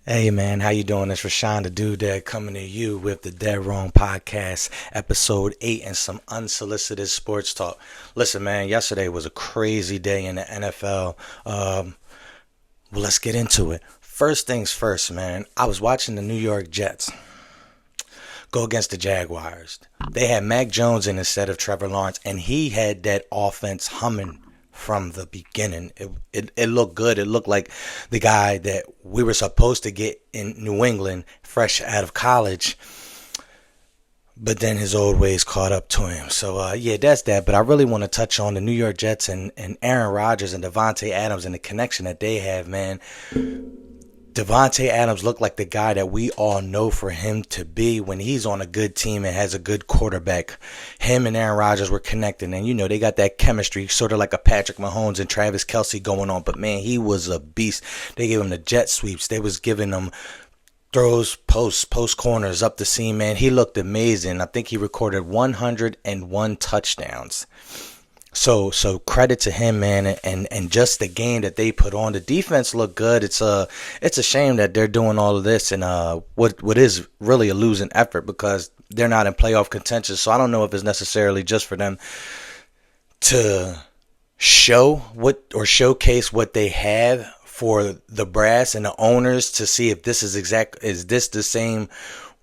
Hey man, how you doing? It's Rashawn the Dude Dad coming to you with the DeadRong podcast, episode 8, and some unsolicited sports talk. Listen, man, yesterday was a crazy day in the NFL. Well, let's get into it. First things first, man. I was watching the New York Jets go against the Jaguars. They had Mac Jones in instead of Trevor Lawrence, and he had that offense humming from the beginning. It looked good. It looked like the guy that we were supposed to get in New England fresh out of college. But then his old ways caught up to him. So, yeah, that's that. But I really want to touch on the New York Jets and Aaron Rodgers and Devontae Adams and the connection that they have, man. Devontae Adams looked like the guy that we all know for him to be when he's on a good team and has a good quarterback. Him and Aaron Rodgers were connecting, and they got that chemistry, sort of like a Patrick Mahomes and Travis Kelce going on. But man, he was a beast. They gave him the jet sweeps. They was giving him throws, post corners up the seam. Man, he looked amazing. I think he recorded 101 touchdowns. So credit to him, man, and just the game that they put on. The defense looked good. It's a shame that they're doing all of this and what is really a losing effort because they're not in playoff contention. So I don't know if it's necessarily just for them to showcase what they have for the brass and the owners to see if this is this the same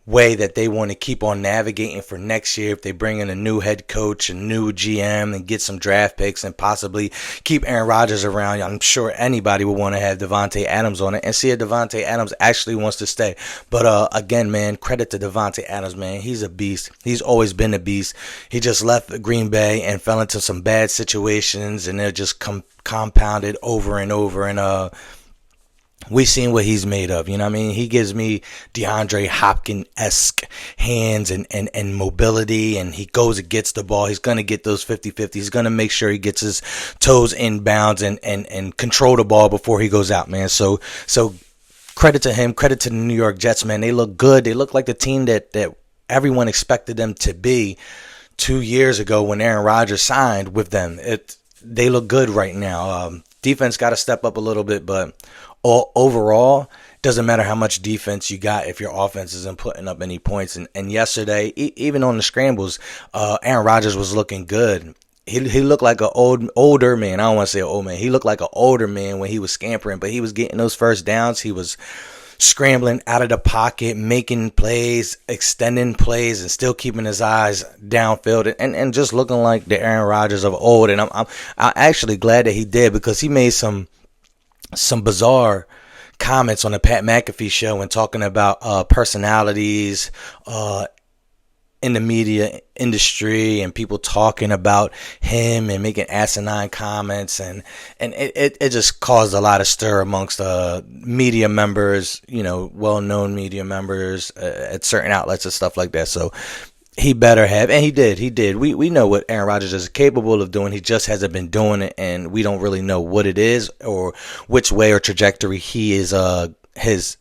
way that they want to keep on navigating for next year if they bring in a new head coach, a new GM, and get some draft picks and possibly keep Aaron Rodgers around. I'm sure anybody would want to have Devontae Adams on it and see if Devontae Adams actually wants to stay. But again, man, credit to Devontae Adams, man. He's a beast. He's always been a beast. He just left Green Bay and fell into some bad situations, and they're just compounded over and over. And we seen what he's made of. You know what I mean? He gives me DeAndre Hopkins-esque hands and mobility, and he goes and gets the ball. He's going to get those 50-50. He's going to make sure he gets his toes in bounds and control the ball before he goes out, man. So credit to him. Credit to the New York Jets, man. They look good. They look like the team that everyone expected them to be 2 years ago when Aaron Rodgers signed with them. They look good right now. Defense got to step up a little bit, but overall, doesn't matter how much defense you got if your offense isn't putting up any points. And yesterday, even on the scrambles, Aaron Rodgers was looking good. He looked like an older man. I don't want to say an old man. He looked like an older man when he was scampering, but he was getting those first downs. He was scrambling out of the pocket, making plays, extending plays, and still keeping his eyes downfield and just looking like the Aaron Rodgers of old. And I'm actually glad that he did because he made some bizarre comments on the Pat McAfee show and talking about personalities in the media industry and people talking about him and making asinine comments and it just caused a lot of stir amongst media members, well-known media members at certain outlets and stuff like that. So he better have, and he did. We know what Aaron Rodgers is capable of doing. He just hasn't been doing it, and we don't really know what it is or which way or trajectory he is his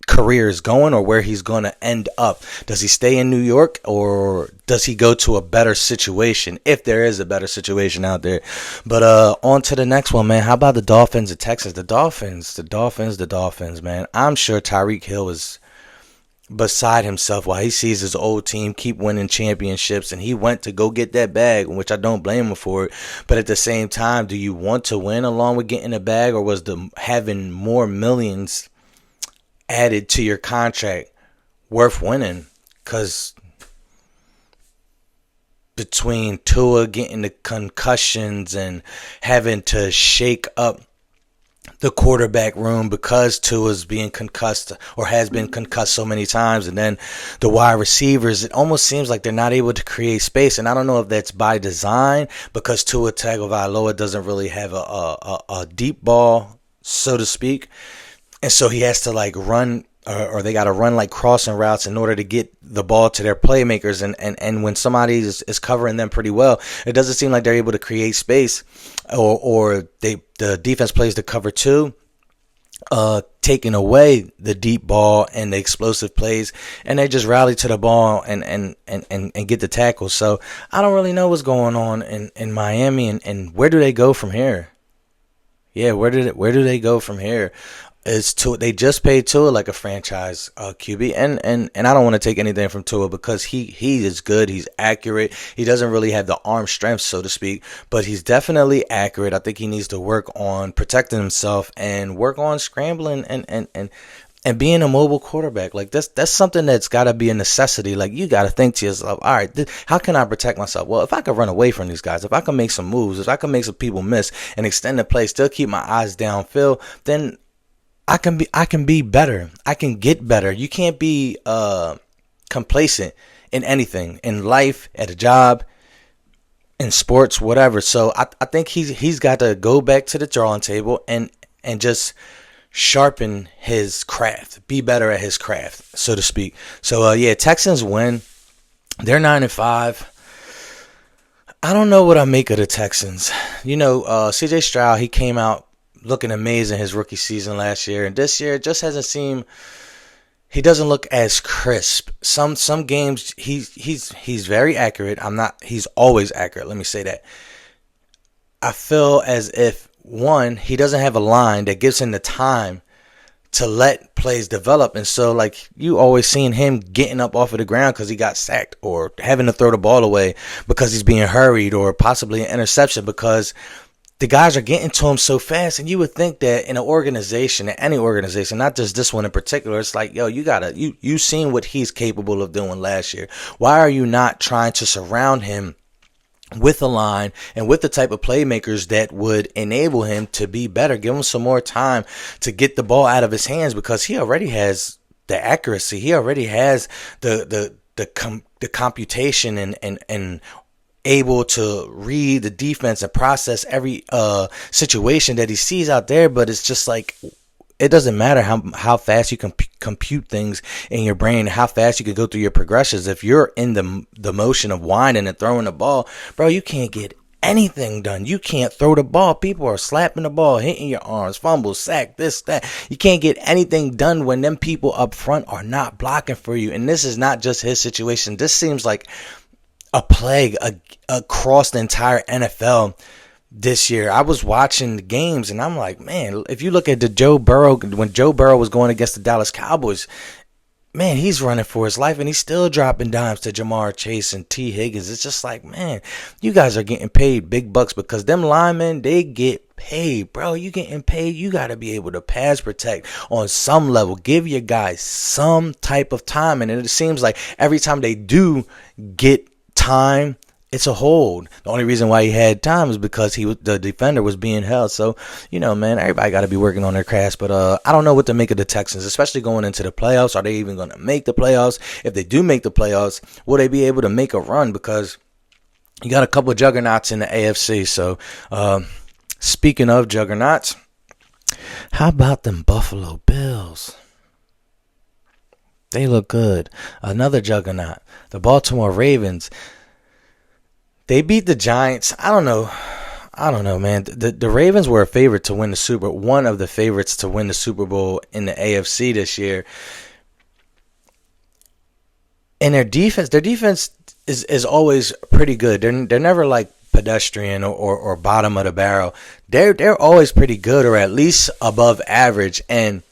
career is going or where he's going to end up. Does he stay in New York or does he go to a better situation if there is a better situation out there? But on to the next one, man. How about the Dolphins and Texans? The Dolphins, man. I'm sure Tyreek Hill is beside himself while he sees his old team keep winning championships, and he went to go get that bag, which I don't blame him for it. But at the same time, do you want to win along with getting a bag, or was the having more millions added to your contract worth winning? Because between Tua getting the concussions and having to shake up the quarterback room because Tua's being concussed or has been concussed so many times, and then the wide receivers, it almost seems like they're not able to create space. And I don't know if that's by design because Tua Tagovailoa doesn't really have a deep ball, so to speak, and so he has to run. Or they got to run crossing routes in order to get the ball to their playmakers. And when somebody is covering them pretty well, it doesn't seem like they're able to create space or the defense plays the cover two, taking away the deep ball and the explosive plays, and they just rally to the ball and get the tackles. So I don't really know what's going on in Miami and where do they go from here? Yeah, where do they go from here? Is Tua, they just paid Tua like a franchise QB, and I don't want to take anything from Tua because he is good, he's accurate, he doesn't really have the arm strength, so to speak, but he's definitely accurate. I think he needs to work on protecting himself and work on scrambling and being a mobile quarterback. Like that's something that's got to be a necessity. Like you got to think to yourself, all right, how can I protect myself? Well, if I could run away from these guys, if I can make some moves, if I can make some people miss and extend the play, still keep my eyes downfield, then I can be better. I can get better. You can't be complacent in anything, in life, at a job, in sports, whatever. So I think he's got to go back to the drawing table and just sharpen his craft, be better at his craft, so to speak. So yeah, Texans win. They're 9-5. I don't know what I make of the Texans. You know, CJ Stroud, he came out looking amazing his rookie season last year, and this year it just hasn't seemed. He doesn't look as crisp. Some games he's very accurate. He's always accurate. Let me say that. I feel as if one, he doesn't have a line that gives him the time to let plays develop, and so like you always seen him getting up off of the ground because he got sacked, or having to throw the ball away because he's being hurried, or possibly an interception because the guys are getting to him so fast. And you would think that in an organization, in any organization, not just this one in particular, it's like, yo, you seen what he's capable of doing last year. Why are you not trying to surround him with a line and with the type of playmakers that would enable him to be better? Give him some more time to get the ball out of his hands, because he already has the accuracy. He already has the computation and able to read the defense and process every situation that he sees out there. But it's just like, it doesn't matter how fast you can compute things in your brain, how fast you can go through your progressions. If you're in the motion of winding and throwing the ball, bro, you can't get anything done. You can't throw the ball. People are slapping the ball, hitting your arms, fumble, sack, this, that. You can't get anything done when them people up front are not blocking for you. And this is not just his situation. This seems like a plague across the entire NFL this year. I was watching the games and I'm like, man, if you look at when Joe Burrow was going against the Dallas Cowboys, man, he's running for his life and he's still dropping dimes to Jamar Chase and T. Higgins. It's just like, man, you guys are getting paid big bucks, because them linemen, they get paid, bro. You getting paid. You got to be able to pass protect on some level. Give your guys some type of time. And it seems like every time they do get time, it's a hold. The only reason why he had time is because the defender was being held. So, you know, man, everybody got to be working on their crafts. But I don't know what to make of the Texans, especially going into the playoffs. Are they even going to make the playoffs? If they do make the playoffs, will they be able to make a run? Because you got a couple of juggernauts in the AFC. So, speaking of juggernauts, how about them Buffalo Bills? They look good. Another juggernaut, the Baltimore Ravens. They beat the Giants. I don't know, man. The Ravens were a favorite to win the Super Bowl, one of the favorites to win the Super Bowl in the AFC this year. And their defense is always pretty good. They're never like pedestrian or bottom of the barrel. They're always pretty good, or at least above average. And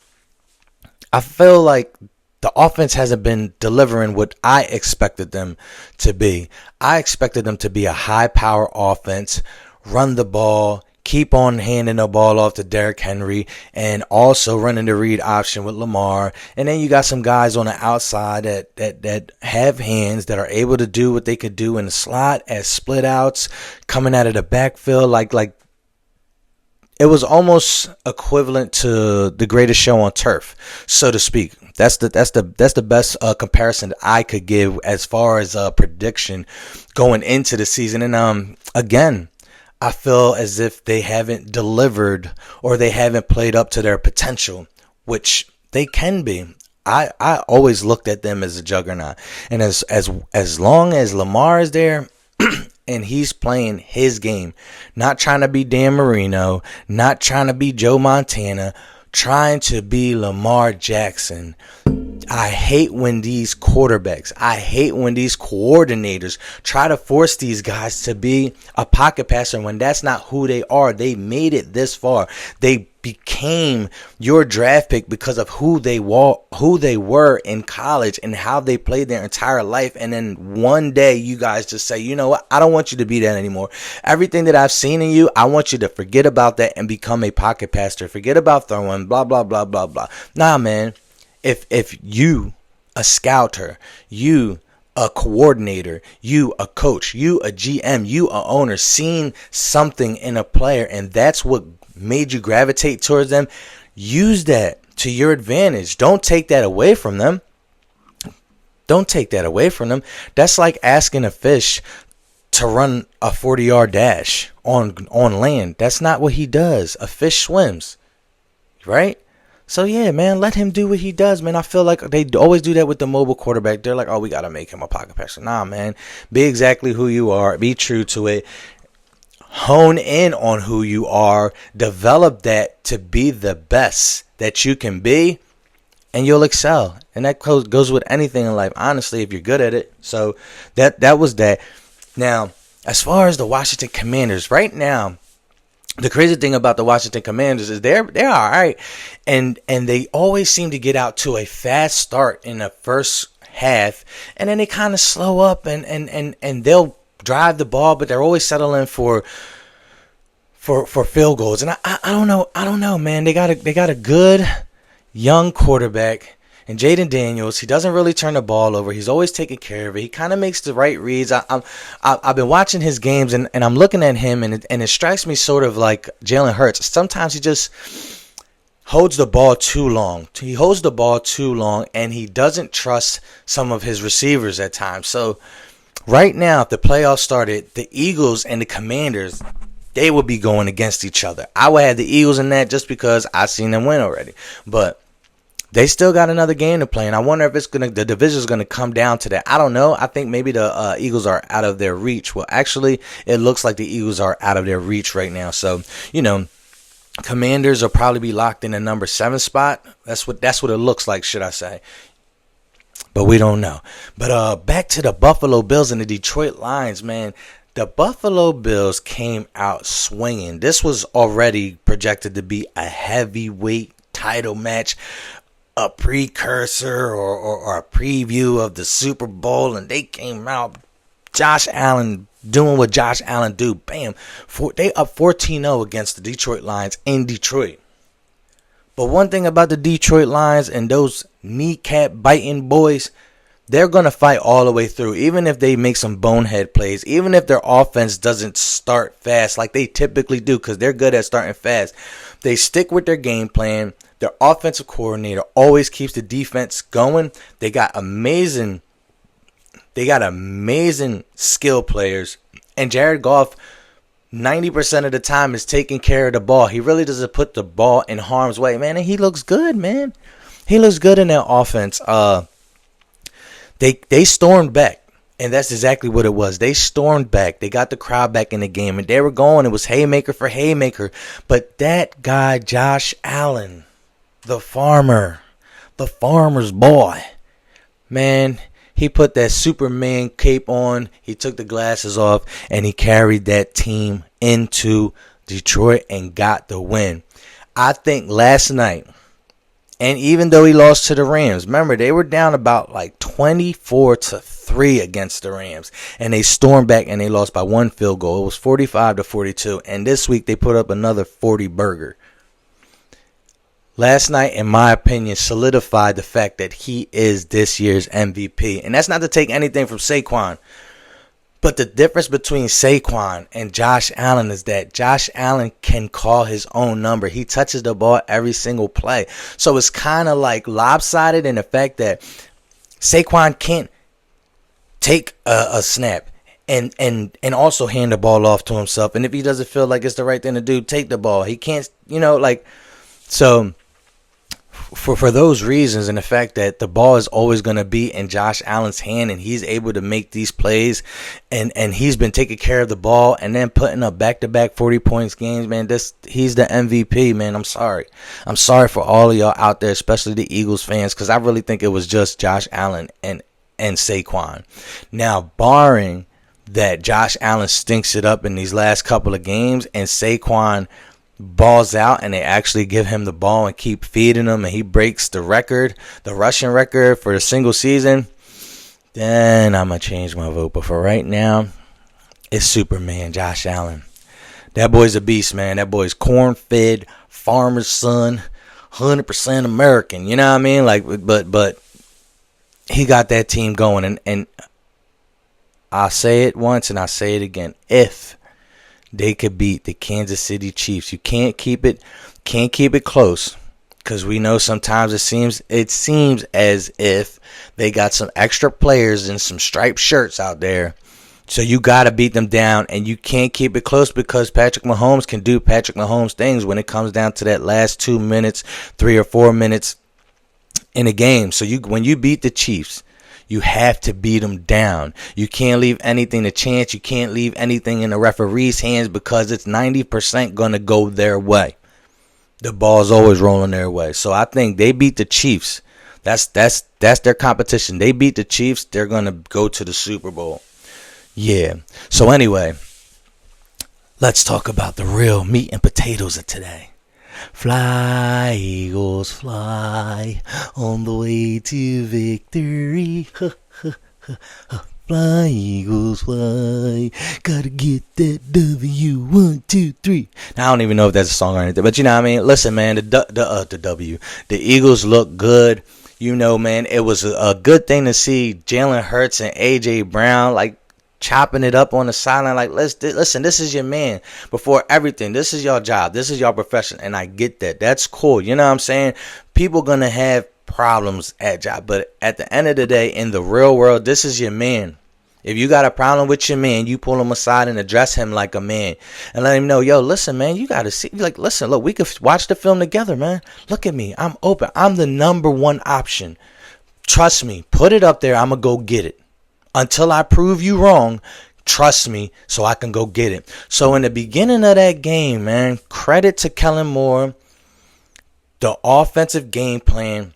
I feel like the offense hasn't been delivering what I expected them to be. I expected them to be a high-power offense, run the ball, keep on handing the ball off to Derrick Henry, and also running the read option with Lamar. And then you got some guys on the outside that have hands, that are able to do what they could do in the slot as split outs, coming out of the backfield like it was almost equivalent to the greatest show on turf, so to speak. That's the best comparison that I could give as far as prediction going into the season. And again, I feel as if they haven't delivered, or they haven't played up to their potential, which they can be. I always looked at them as a juggernaut, and as long as Lamar is there. And he's playing his game, not trying to be Dan Marino, not trying to be Joe Montana, trying to be Lamar Jackson. I hate when these quarterbacks, I hate when these coordinators try to force these guys to be a pocket passer when that's not who they are. They made it this far. They became your draft pick because of who they were in college and how they played their entire life. And then one day you guys just say, you know what? I don't want you to be that anymore. Everything that I've seen in you, I want you to forget about that and become a pocket passer. Forget about throwing, blah, blah, blah, blah, blah. Nah, man. If you, a scouter, you, a coordinator, you, a coach, you, a GM, you, a owner, seen something in a player and that's what made you gravitate towards them, use that to your advantage. Don't take that away from them. Don't take that away from them. That's like asking a fish to run a 40-yard dash on land. That's not what he does. A fish swims, right? So, yeah, man, let him do what he does, man. I feel like they always do that with the mobile quarterback. They're like, oh, we got to make him a pocket passer. Nah, man, be exactly who you are. Be true to it. Hone in on who you are. Develop that to be the best that you can be, and you'll excel. And that goes with anything in life, honestly, if you're good at it. So that was that. Now, as far as the Washington Commanders, right now, the crazy thing about the Washington Commanders is they're all right, and they always seem to get out to a fast start in the first half, and then they kind of slow up and they'll drive the ball, but they're always settling for field goals. And I don't know, man. They got a good young quarterback. And Jaden Daniels, he doesn't really turn the ball over. He's always taking care of it. He kind of makes the right reads. I've been watching his games, and I'm looking at him, and it strikes me sort of like Jalen Hurts. Sometimes he just holds the ball too long. He holds the ball too long, and he doesn't trust some of his receivers at times. So right now, if the playoffs started, the Eagles and the Commanders, they would be going against each other. I would have the Eagles in that just because I've seen them win already. But they still got another game to play, and I wonder if the division is gonna come down to that. I don't know. I think maybe the Eagles are out of their reach. Well, actually, it looks like the Eagles are out of their reach right now. So, Commanders will probably be locked in the number 7 spot. That's what it looks like, should I say? But we don't know. But back to the Buffalo Bills and the Detroit Lions, man. The Buffalo Bills came out swinging. This was already projected to be a heavyweight title match, a precursor or a preview of the Super Bowl, and they came out, Josh Allen doing what Josh Allen do. Bam. They up 14-0 against the Detroit Lions in Detroit. But one thing about the Detroit Lions and those kneecap biting boys, they're going to fight all the way through, even if they make some bonehead plays, even if their offense doesn't start fast like they typically do, because they're good at starting fast. They stick with their game plan. Their offensive coordinator always keeps the defense going. They got amazing skill players. And Jared Goff, 90% of the time, is taking care of the ball. He really doesn't put the ball in harm's way, man. And he looks good, man. He looks good in that offense. They stormed back. And that's exactly what it was. They stormed back. They got the crowd back in the game. And they were going. It was haymaker for haymaker. But that guy, Josh Allen, the farmer's boy, man, he put that Superman cape on. He took the glasses off. And he carried that team into Detroit and got the win. I think last night, and even though he lost to the Rams, remember, they were down about like 24-3 against the Rams. And they stormed back and they lost by 1 field goal. It was 45-42. And this week they put up another 40-burger. Last night, in my opinion, solidified the fact that he is this year's MVP. And that's not to take anything from Saquon. But the difference between Saquon and Josh Allen is that Josh Allen can call his own number. He touches the ball every single play. So it's kind of like lopsided in the fact that Saquon can't take a snap and also hand the ball off to himself. And if he doesn't feel like it's the right thing to do, take the ball. He can't, so for those reasons, and the fact that the ball is always going to be in Josh Allen's hand, and he's able to make these plays, and he's been taking care of the ball and then putting up back-to-back 40 points games, man. He's the MVP, man. I'm sorry for all of y'all out there, especially the Eagles fans, because I really think it was just Josh Allen and Saquon. Now, barring that Josh Allen stinks it up in these last couple of games and Saquon balls out and they actually give him the ball and keep feeding him and he breaks the rushing record for a single season, then I'm going to change my vote. But for right now, it's Superman Josh Allen. That boy's a beast, man. That boy's corn-fed, farmer's son, 100% American. You know what I mean? Like, but he got that team going. And I'll say it once and I'll say it again. If they could beat the Kansas City Chiefs, you can't keep it close, because we know sometimes it seems as if they got some extra players and some striped shirts out there. So you got to beat them down, and you can't keep it close because Patrick Mahomes can do Patrick Mahomes things when it comes down to that last 2 minutes, 3 or 4 minutes in a game. So when you beat the Chiefs, you have to beat them down. You can't leave anything to chance. You can't leave anything in the referee's hands, because it's 90% going to go their way. The ball's always rolling their way. So I think they beat the Chiefs. That's their competition. They beat the Chiefs, they're going to go to the Super Bowl. Yeah. So anyway, let's talk about the real meat and potatoes of today. Fly, Eagles, fly on the way to victory. Fly, Eagles, fly. Gotta get that W. 1, 2, 3. Now, I don't even know if that's a song or anything, but you know what I mean? Listen, man, the Eagles look good. You know, man, it was a good thing to see Jalen Hurts and A.J. Brown, like, chopping it up on the sideline. Like, listen, this is your man. Before everything, this is your job. This is your profession. And I get that. That's cool. You know what I'm saying? People going to have problems at job. But at the end of the day, in the real world, this is your man. If you got a problem with your man, you pull him aside and address him like a man. And let him know, yo, listen, man, you got to see. Like, listen, look, we could watch the film together, man. Look at me. I'm open. I'm the number one option. Trust me. Put it up there. I'm going to go get it. Until I prove you wrong, trust me, so I can go get it. So in the beginning of that game, man, credit to Kellen Moore, the offensive game plan.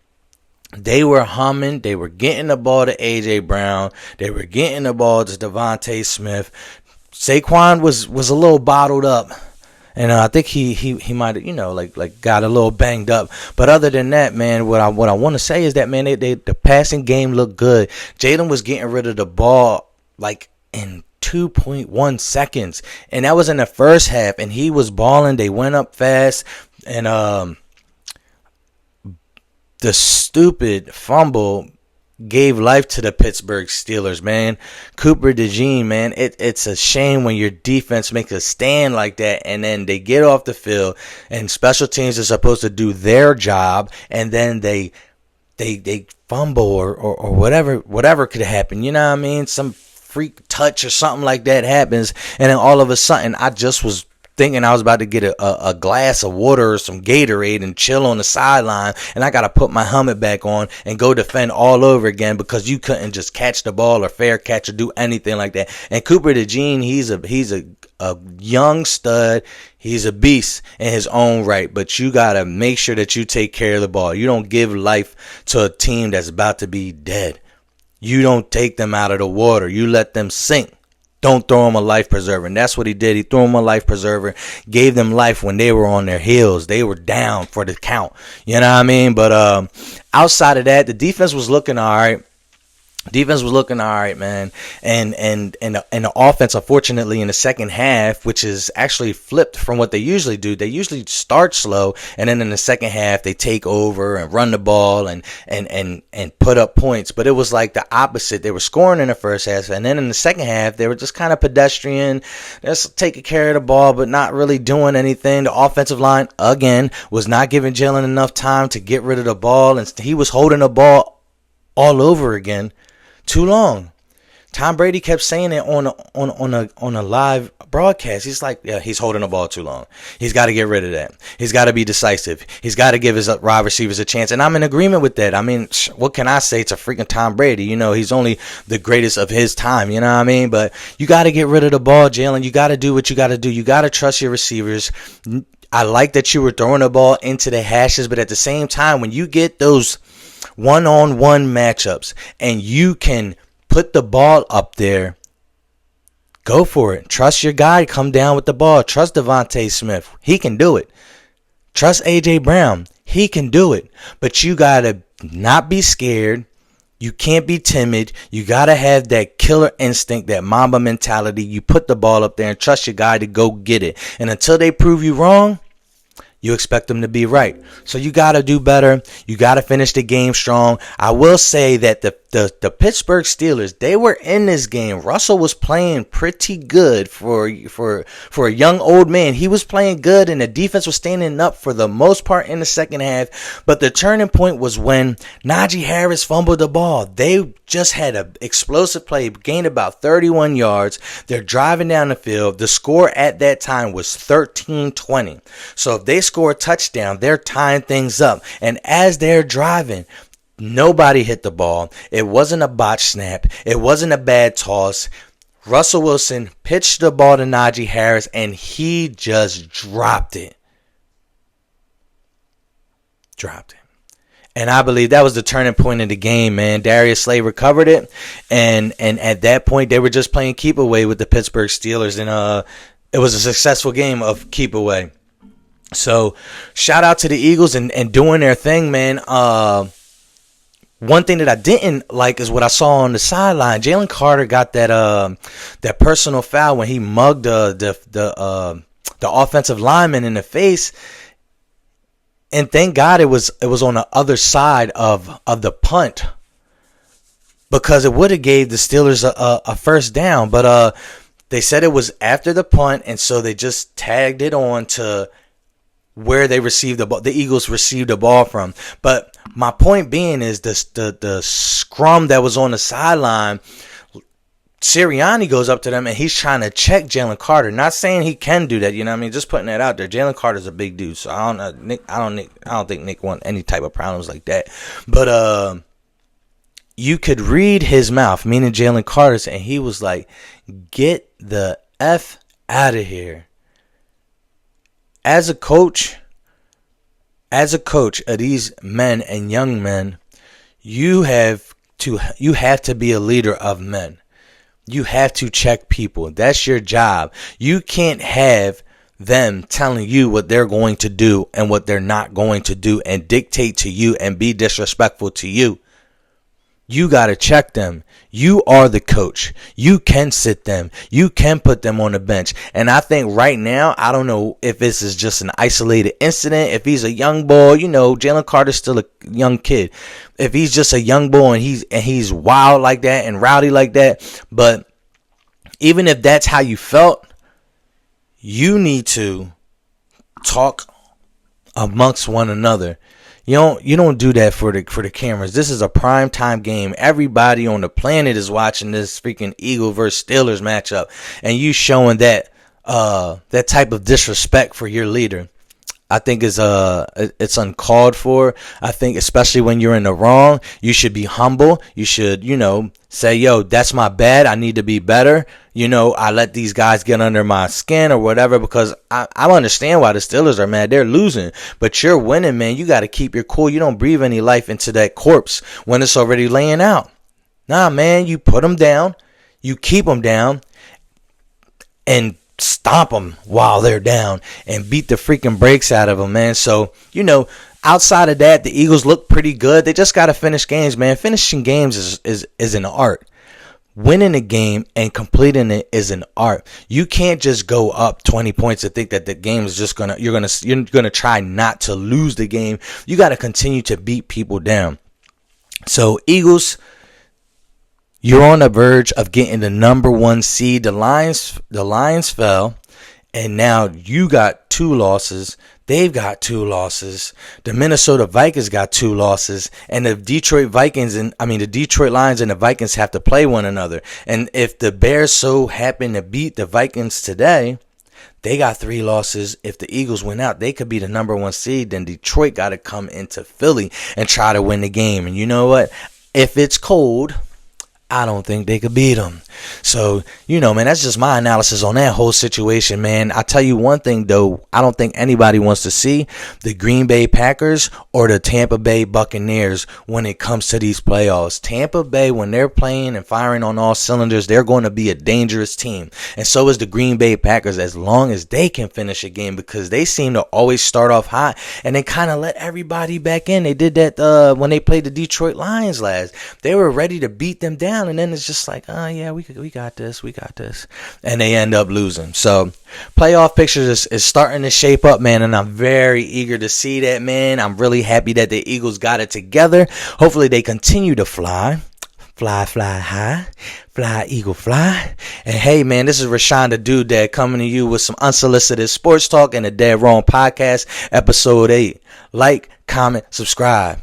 They were humming. They were getting the ball to A.J. Brown. They were getting the ball to Devontae Smith. Saquon was a little bottled up. And I think he might have, like got a little banged up. But other than that, man, what I want to say is that, man, the passing game looked good. Jalen was getting rid of the ball like in 2.1 seconds. And that was in the first half. And he was balling. They went up fast. And the stupid fumble gave life to the Pittsburgh Steelers, man. Cooper DeJean, man, it's a shame when your defense makes a stand like that and then they get off the field and special teams are supposed to do their job and then they fumble or whatever could happen. You know what I mean? Some freak touch or something like that happens, and then all of a sudden I just was thinking I was about to get a glass of water or some Gatorade and chill on the sideline, and I got to put my helmet back on and go defend all over again because you couldn't just catch the ball or fair catch or do anything like that. And Cooper DeJean, he's a young stud. He's a beast in his own right, but you got to make sure that you take care of the ball. You don't give life to a team that's about to be dead. You don't take them out of the water. You let them sink. Don't throw him a life preserver. And that's what he did. He threw him a life preserver, gave them life when they were on their heels. They were down for the count. You know what I mean? But outside of that, the defense was looking all right. Defense was looking all right, man. And the offense, unfortunately, in the second half, which is actually flipped from what they usually do. They usually start slow, and then in the second half, they take over and run the ball and put up points. But it was like the opposite. They were scoring in the first half, and then in the second half, they were just kind of pedestrian, just taking care of the ball, but not really doing anything. The offensive line, again, was not giving Jalen enough time to get rid of the ball, and he was holding the ball all over again. Too long. Tom Brady kept saying it on a live broadcast. He's like, yeah, he's holding the ball too long. He's got to get rid of that. He's got to be decisive. He's got to give his wide receivers a chance. And I'm in agreement with that. I mean, what can I say? It's a freaking Tom Brady. You know, he's only the greatest of his time. You know what I mean? But you got to get rid of the ball, Jalen. You got to do what you got to do. You got to trust your receivers. I like that you were throwing the ball into the hashes, but at the same time, when you get those one-on-one matchups and you can put the ball up there, go for it. Trust your guy. Come down with the ball. Trust Devontae Smith. He can do it. Trust A.J. Brown. He can do it. But you got to not be scared. You can't be timid. You got to have that killer instinct, that Mamba mentality. You put the ball up there and trust your guy to go get it. And until they prove you wrong, you expect them to be right. So you got to do better. You got to finish the game strong. I will say that the Pittsburgh Steelers, they were in this game. Russell was playing pretty good for a young old man. He was playing good, and the defense was standing up for the most part in the second half. But the turning point was when Najee Harris fumbled the ball. They just had an explosive play, gained about 31 yards. They're driving down the field. The score at that time was 13-20. So if they score a touchdown, they're tying things up. And as they're driving, nobody hit the ball. It wasn't a botch snap. It wasn't a bad toss. Russell Wilson pitched the ball to Najee Harris, and he just dropped it. And I believe that was the turning point in the game, man. Darius Slay recovered it, and at that point, they were just playing keep away with the Pittsburgh Steelers, and it was a successful game of keep away. So, shout out to the Eagles and doing their thing, man. One thing that I didn't like is what I saw on the sideline. Jalen Carter got that personal foul when he mugged the offensive lineman in the face. And thank God it was on the other side of the punt, because it would have gave the Steelers a first down. But they said it was after the punt, and so they just tagged it on to where they received the ball. The Eagles received the ball from. But my point being is the scrum that was on the sideline, Sirianni goes up to them and he's trying to check Jalen Carter. Not saying he can do that, you know what I mean? Just putting that out there. Jalen Carter's a big dude, so I don't think Nick want any type of problems like that. But you could read his mouth, meaning Jalen Carter's, and he was like, "Get the F out of here." As a coach of these men and young men, you have to be a leader of men. You have to check people. That's your job. You can't have them telling you what they're going to do and what they're not going to do and dictate to you and be disrespectful to you. You got to check them. You are the coach. You can sit them. You can put them on the bench. And I think right now, I don't know if this is just an isolated incident. If he's a young boy, you know, Jalen Carter's still a young kid. If he's just a young boy and he's wild like that and rowdy like that. But even if that's how you felt, you need to talk amongst one another. You don't do that for the cameras. This is a prime time game. Everybody on the planet is watching this freaking Eagle versus Steelers matchup, and you showing that type of disrespect for your leader. I think it's uncalled for. I think especially when you're in the wrong, you should be humble. You should, say, yo, that's my bad. I need to be better. I let these guys get under my skin or whatever, because I understand why the Steelers are mad. They're losing, but you're winning, man. You got to keep your cool. You don't breathe any life into that corpse when it's already laying out. Nah, man, you put them down. You keep them down and stomp them while they're down and beat the freaking brakes out of them, man. So, outside of that, the Eagles look pretty good. They just got to finish games, man. Finishing games is an art. Winning a game and completing it is an art. You can't just go up 20 points and think that the game is just you're gonna try not to lose the game. You got to continue to beat people down. So, Eagles, you're on the verge of getting the number 1 seed. The Lions fell, and now you got 2 losses. They've got 2 losses. The Minnesota Vikings got 2 losses. And the Detroit Lions and the Vikings have to play one another. And if the Bears so happen to beat the Vikings today, they got 3 losses. If the Eagles win out, they could be the number 1 seed. Then Detroit got to come into Philly and try to win the game. And you know what? If it's cold, I don't think they could beat them. So, man, that's just my analysis on that whole situation, man. I tell you one thing, though. I don't think anybody wants to see the Green Bay Packers or the Tampa Bay Buccaneers when it comes to these playoffs. Tampa Bay, when they're playing and firing on all cylinders, they're going to be a dangerous team. And so is the Green Bay Packers, as long as they can finish a game, because they seem to always start off hot and then kind of let everybody back in. They did that when they played the Detroit Lions last. They were ready to beat them down, and then it's just like, oh, yeah, we got this. And they end up losing. So playoff pictures is starting to shape up, man, and I'm very eager to see that, man. I'm really happy that the Eagles got it together. Hopefully they continue to fly high, fly, eagle, fly. And hey, man, this is Rashawn the Dude Dad coming to you with some unsolicited sports talk and the DeadRong podcast, episode 8. Like, comment, subscribe.